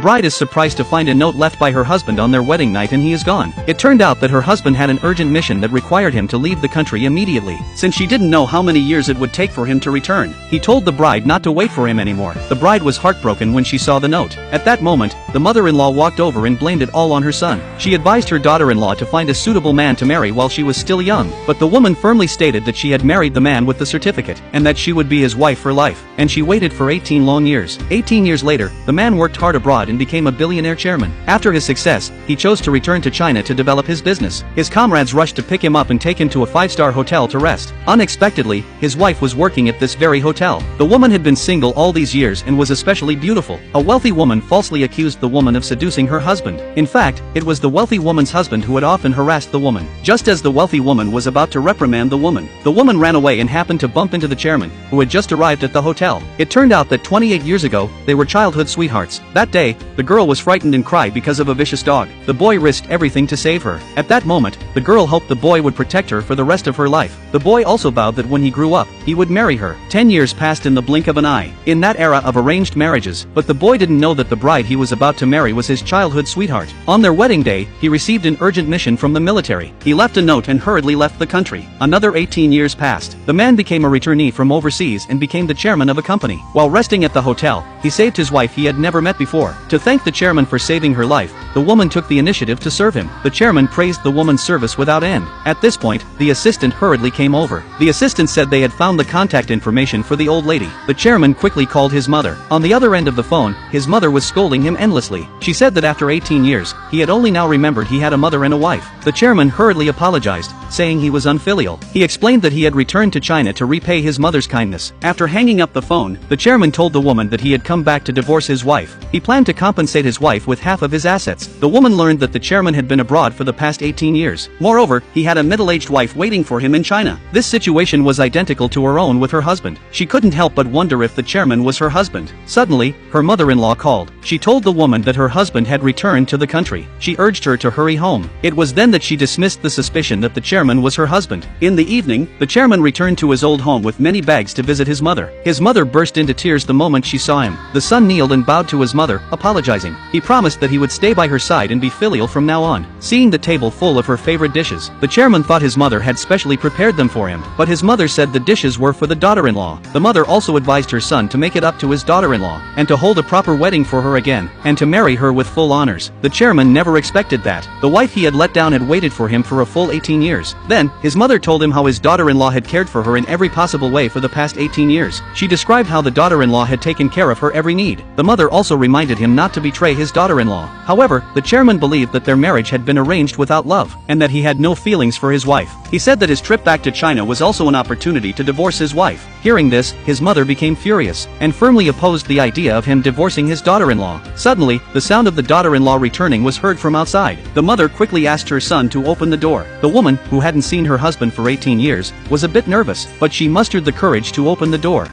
Bride is surprised to find a note left by her husband on their wedding night and he is gone. It turned out that her husband had an urgent mission that required him to leave the country immediately, since she didn't know how many years it would take for him to return. He told the bride not to wait for him anymore. The bride was heartbroken when she saw the note. At that moment, the mother-in-law walked over and blamed it all on her son. She advised her daughter-in-law to find a suitable man to marry while she was still young, but the woman firmly stated that she had married the man with the certificate, and that she would be his wife for life. And she waited for 18 long years. 18 years later, the man worked hard abroad and became a billionaire chairman. After his success, he chose to return to China to develop his business. His comrades rushed to pick him up and take him to a 5-star hotel to rest. Unexpectedly, his wife was working at this very hotel. The woman had been single all these years and was especially beautiful. A wealthy woman falsely accused the woman of seducing her husband. In fact, it was the wealthy woman's husband who had often harassed the woman. Just as the wealthy woman was about to reprimand the woman ran away and happened to bump into the chairman, who had just arrived at the hotel. It turned out that 28 years ago, they were childhood sweethearts. That day, the girl was frightened and cried because of a vicious dog. The boy risked everything to save her. At that moment, the girl hoped the boy would protect her for the rest of her life. The boy also vowed that when he grew up, he would marry her. 10 years passed in the blink of an eye. In that era of arranged marriages, but the boy didn't know that the bride he was about to marry was his childhood sweetheart. On their wedding day, he received an urgent mission from the military. He left a note and hurriedly left the country. Another 18 years passed. The man became a returnee from overseas and became the chairman of a company. While resting at the hotel, he saved his wife he had never met before. To thank the chairman for saving her life, the woman took the initiative to serve him. The chairman praised the woman's service without end. At this point, the assistant hurriedly came over. The assistant said they had found the contact information for the old lady. The chairman quickly called his mother. On the other end of the phone, his mother was scolding him endlessly. She said that after 18 years, he had only now remembered he had a mother and a wife. The chairman hurriedly apologized, saying he was unfilial. He explained that he had returned to China to repay his mother's kindness. After hanging up the phone, the chairman told the woman that he had come back to divorce his wife. He planned to compensate his wife with half of his assets. The woman learned that the chairman had been abroad for the past 18 years. Moreover, he had a middle-aged wife waiting for him in China. This situation was identical to her own with her husband. She couldn't help but wonder if the chairman was her husband. Suddenly, her mother-in-law called. She told the woman that her husband had returned to the country. She urged her to hurry home. It was then that she dismissed the suspicion that the chairman was her husband. In the evening, the chairman returned to his old home with many bags to visit his mother. His mother burst into tears the moment she saw him. The son kneeled and bowed to his mother, apologizing. He promised that he would stay by her side and be filial from now on. Seeing the table full of her favorite dishes, the chairman thought his mother had specially prepared them for him, but his mother said the dishes were for the daughter-in-law. The mother also advised her son to make it up to his daughter-in-law, and to hold a proper wedding for her again, and to marry her with full honors. The chairman never expected that. The wife he had let down had waited for him for a full 18 years. Then, his mother told him how his daughter-in-law had cared for her in every possible way for the past 18 years. She described how the daughter-in-law had taken care of her every need. The mother also reminded him not to betray his daughter-in-law. However, the chairman believed that their marriage had been arranged without love, and that he had no feelings for his wife. He said that his trip back to China was also an opportunity to divorce his wife. Hearing this, his mother became furious, and firmly opposed the idea of him divorcing his daughter-in-law. Suddenly, the sound of the daughter-in-law returning was heard from outside. The mother quickly asked her son to open the door. The woman, who hadn't seen her husband for 18 years, was a bit nervous, but she mustered the courage to open the door.